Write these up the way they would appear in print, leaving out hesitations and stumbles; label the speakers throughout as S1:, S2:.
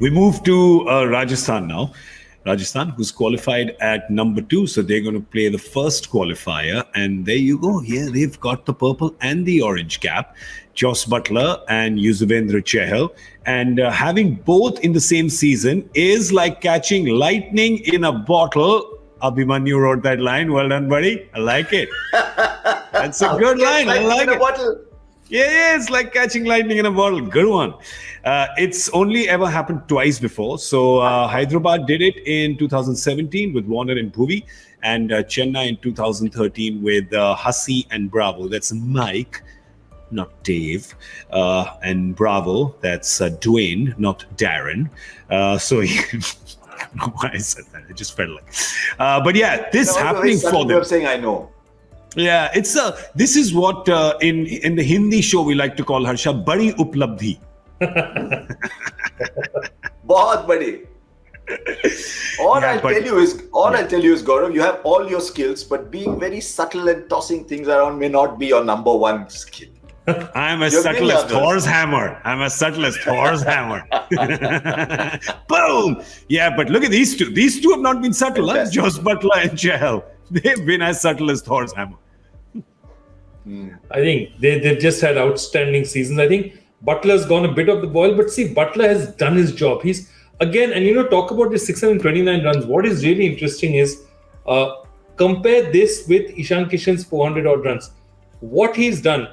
S1: We move to Rajasthan now. Rajasthan, who's qualified at number 2. So they're going to play the first qualifier. And there you go. Here they've got the purple and the orange cap. Josh Buttler and Yuzvendra Chahal. And having both in the same season is like catching lightning in a bottle. Abhimanyu wrote that line. Well done, buddy. I like it. That's a good line. I like it. Bottle. Yeah, it's like catching lightning in a bottle. Good one. It's only ever happened twice before. So Hyderabad did it in 2017 with Warner and Bhuvi, and Chennai in 2013 with Hussey and Bravo. That's Mike, not Dave, and Bravo. That's Dwayne, not Darren. So I don't know why I said that. It just felt like. But yeah, this happening for them.
S2: Saying I know.
S1: Yeah, it's this is what in the Hindi show we like to call Harsha badi uplabdhi.
S2: Bahut badi. I'll tell you is Gaurav, you have all your skills, but being very subtle and tossing things around may not be your number one skill.
S1: I'm as subtle as Thor's hammer. Boom! Yeah, but look at these two. These two have not been subtle. Huh? Josh Buttler and Chahal. They've been as subtle as Thor's hammer.
S3: I think they've just had outstanding seasons. I think Butler's gone a bit off the boil, but see, Buttler has done his job. He's again, and talk about the 629 runs. What is really interesting is compare this with Ishan Kishan's 400 odd runs. What he's done,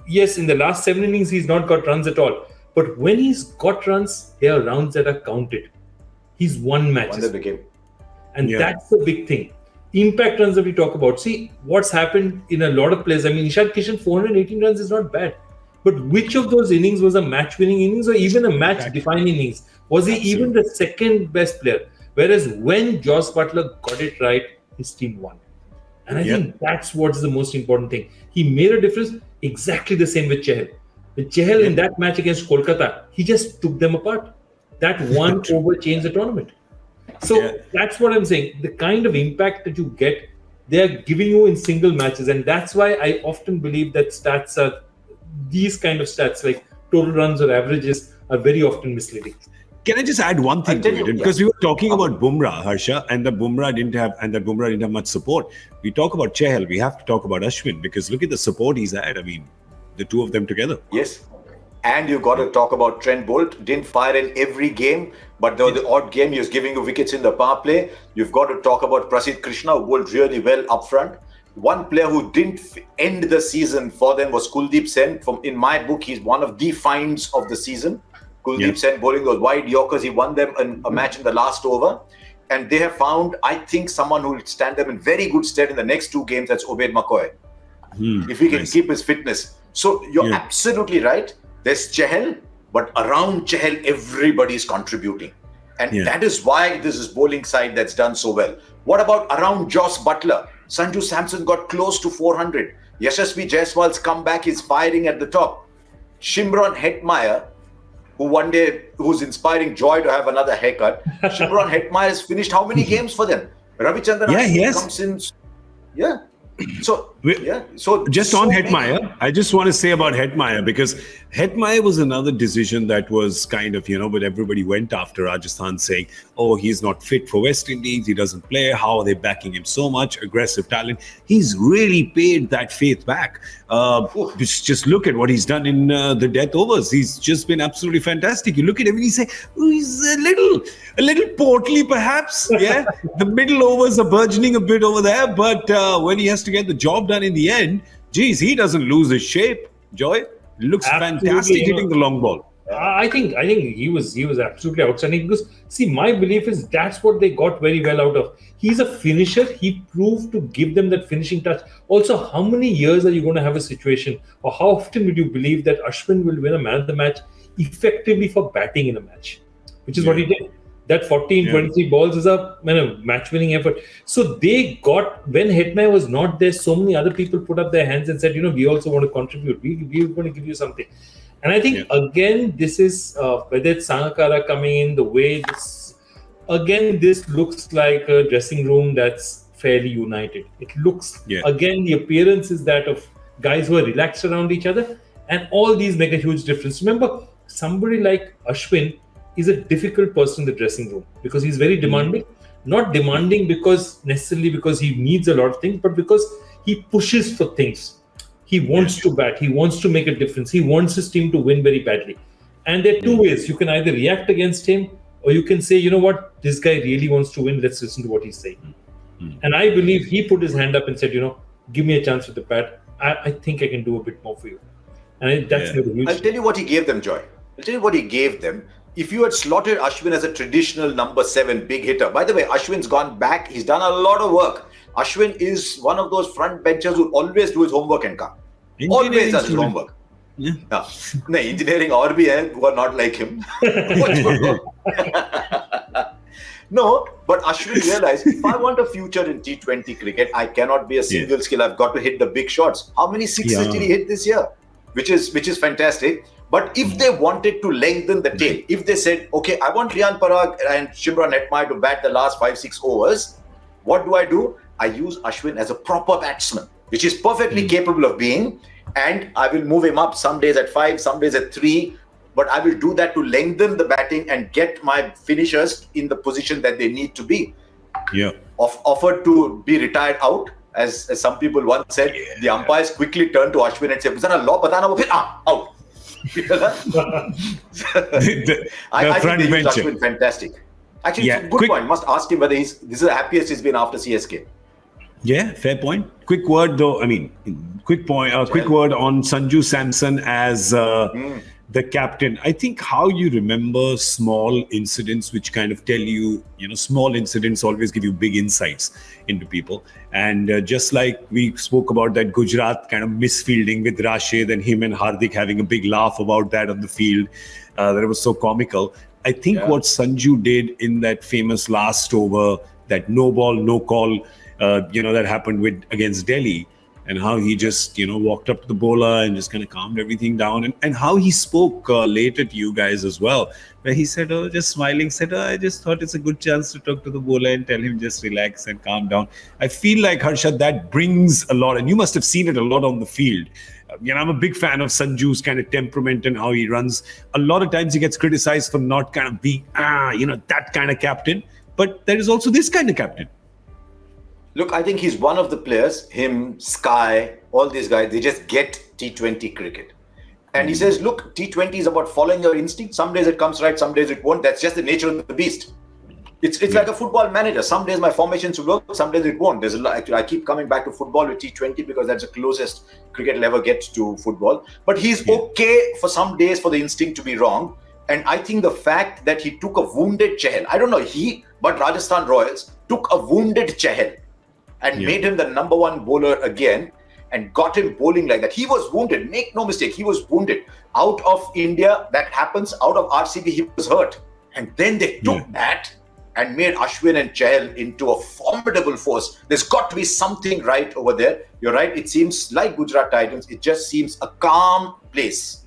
S3: yes, in the last 7 innings, he's not got runs at all. But when he's got runs, there are rounds that are counted. He's won matches. And that's the big thing. Impact runs that we talk about. See, what's happened in a lot of players. I mean, Ishan Kishan, 418 runs is not bad. But which of those innings was a match-winning innings or even a match-defining innings? Was he even the second best player? Whereas when Josh Buttler got it right, his team won. And I think that's what's the most important thing. He made a difference exactly the same with Chahal. With Chahal in that match against Kolkata, he just took them apart. That one over changed the tournament. So that's what I'm saying. The kind of impact that you get, they are giving you in single matches. And that's why I often believe that stats are, these kind of stats like total runs or averages are very often misleading.
S1: Can I just add one thing to it? Because we were talking about Bumrah, Harsha, and that Bumrah didn't have much support. We talk about Chahal, we have to talk about Ashwin, because look at the support he's had. I mean, the two of them together.
S2: Yes. And you've got to talk about Trent Bolt. Didn't fire in every game, but the odd game he was giving you wickets in the power play. You've got to talk about Prasidh Krishna, who bowled really well up front. One player who didn't end the season for them was Kuldeep Sen. In my book, he's one of the finds of the season. Kuldeep Sen bowling those wide Yorkers. He won them a match in the last over. And they have found, I think, someone who will stand them in very good stead in the next 2 games. That's Obed McCoy. If he can keep his fitness. So you're absolutely right. There's Chahal, but around Chahal, everybody's contributing. And that is why this is bowling side that's done so well. What about around Josh Buttler? Sanju Samson got close to 400. Yashasvi Jaiswal's comeback is firing at the top. Shimron Hetmeyer, who's inspiring Joy to have another haircut. Shimron Hetmeyer has finished how many games for them? Ravichandran comes in. So
S1: just on Hetmeyer, I just want to say about Hetmeyer, because Hetmeyer was another decision that was kind of, but everybody went after Rajasthan saying, oh, he's not fit for West Indies, he doesn't play, how are they backing him so much, aggressive talent. He's really paid that faith back. Just look at what he's done in the death overs. He's just been absolutely fantastic. You look at him and you say, oh, he's a little portly perhaps. Yeah, the middle overs are burgeoning a bit over there, but when he has to get the job done in the end, geez, he doesn't lose his shape. Joy looks fantastic hitting the long ball.
S3: I think he was absolutely outstanding, because see, my belief is that's what they got very well out of. He's a finisher. He proved to give them that finishing touch. Also, how many years are you going to have a situation, or how often would you believe that Ashwin will win a man of the match effectively for batting in a match, which is what he did. That 23 balls is a match-winning effort. So they got, when Hetmeyer was not there, so many other people put up their hands and said, we also want to contribute. We're going to give you something. And I think, again, this is, whether it's Sangakkara coming in, the way this looks like a dressing room that's fairly united. It looks, again, the appearance is that of guys who are relaxed around each other, and all these make a huge difference. Remember, somebody like Ashwin is a difficult person in the dressing room because he's very demanding. Not demanding because he needs a lot of things, but because he pushes for things. He wants to bat. He wants to make a difference. He wants his team to win very badly. And there are two ways. You can either react against him, or you can say, you know what, this guy really wants to win. Let's listen to what he's saying. And I believe he put his hand up and said, give me a chance with the bat. I think I can do a bit more for you. And that's a huge.
S2: I'll tell you what he gave them, Joy. I'll tell you what he gave them. If you had slotted Ashwin as a traditional number 7 big hitter, by the way, Ashwin's gone back. He's done a lot of work. Ashwin is one of those front benchers who always do his homework and come. Always does his homework.
S1: Yeah.
S2: No, engineering or bhi hai who are not like him. No, but Ashwin realized if I want a future in T20 cricket, I cannot be a single skill. I've got to hit the big shots. How many sixes did he hit this year? Which is fantastic. But if they wanted to lengthen the tail, if they said, okay, I want Riyan Parag and Shimran Hetmyer to bat the last 5-6 overs, what do? I use Ashwin as a proper batsman, which is perfectly capable of being, and I will move him up some days at 5, some days at 3, but I will do that to lengthen the batting and get my finishers in the position that they need to be.
S1: Yeah.
S2: Offered to be retired out, as some people once said, the umpires quickly turned to Ashwin and said, "Zara law batana wo phir out." I think they use Ashwin fantastic. Actually, it's a good point. Must ask him whether this is the happiest he's been after CSK.
S1: Yeah, fair point. Quick word though. I mean, quick word on Sanju Samson as the captain. I think how you remember small incidents, which kind of tell you, small incidents always give you big insights into people. And just like we spoke about that Gujarat kind of misfielding with Rashid and him and Hardik having a big laugh about that on the field, that it was so comical. I think what Sanju did in that famous last over, that no ball, no call, that happened against Delhi, and how he just, walked up to the bowler and just kind of calmed everything down, and how he spoke later to you guys as well, where he said, just smiling, said, I just thought it's a good chance to talk to the bowler and tell him just relax and calm down. I feel like, Harsha, that brings a lot, and you must have seen it a lot on the field. I'm a big fan of Sanju's kind of temperament and how he runs. A lot of times he gets criticized for not kind of being, that kind of captain, but there is also this kind of captain.
S2: Look, I think he's one of the players, him, Sky, all these guys, they just get T20 cricket. And he says, look, T20 is about following your instinct. Some days it comes right, some days it won't. That's just the nature of the beast. It's like a football manager. Some days my formations will work, some days it won't. I keep coming back to football with T20 because that's the closest cricket will ever get to football. But he's okay for some days for the instinct to be wrong. And I think the fact that he took a wounded Chahal, I don't know, but Rajasthan Royals took a wounded Chahal and made him the number 1 bowler again and got him bowling like that. He was wounded. Make no mistake, he was wounded. Out of India, that happens. Out of RCB, he was hurt. And then they took that and made Ashwin and Chahal into a formidable force. There's got to be something right over there. You're right. It seems like Gujarat Titans. It just seems a calm place.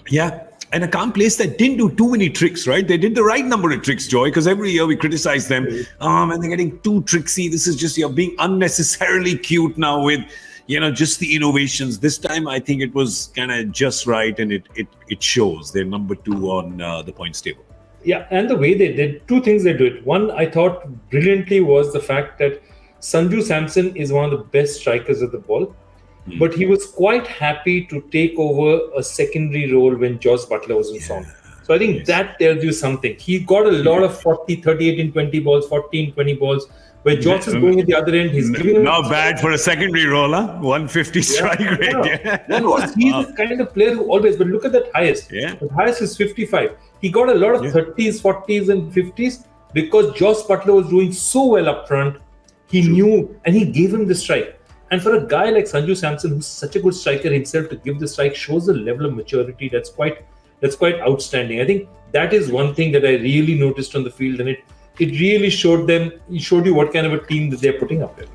S1: Yeah. And a calm place that didn't do too many tricks, right? They did the right number of tricks, Joy, because every year we criticize them. And they're getting too tricksy. This is just, you're being unnecessarily cute now with, just the innovations. This time, I think it was kind of just right, and it shows. They're number 2 on the points table.
S3: Yeah, and the way they did, 2 things they did. One, I thought brilliantly, was the fact that Sanju Samson is one of the best strikers of the ball. But he was quite happy to take over a secondary role when Josh Buttler was in form. So I think that tells you something. He got a lot of 40, 38 in 20 balls, 14, 20 balls, where Josh is going at the other end. He's giving
S1: not bad for a secondary role, huh? 150 strike rate.
S3: He's the kind of player who always, but look at that highest. The highest is 55. He got a lot of 30s, 40s and 50s because Josh Buttler was doing so well up front. He knew, and he gave him the strike. And for a guy like Sanju Samson, who's such a good striker himself, to give the strike shows a level of maturity that's quite outstanding. I think that is one thing that I really noticed on the field, and it really showed you what kind of a team that they're putting up there.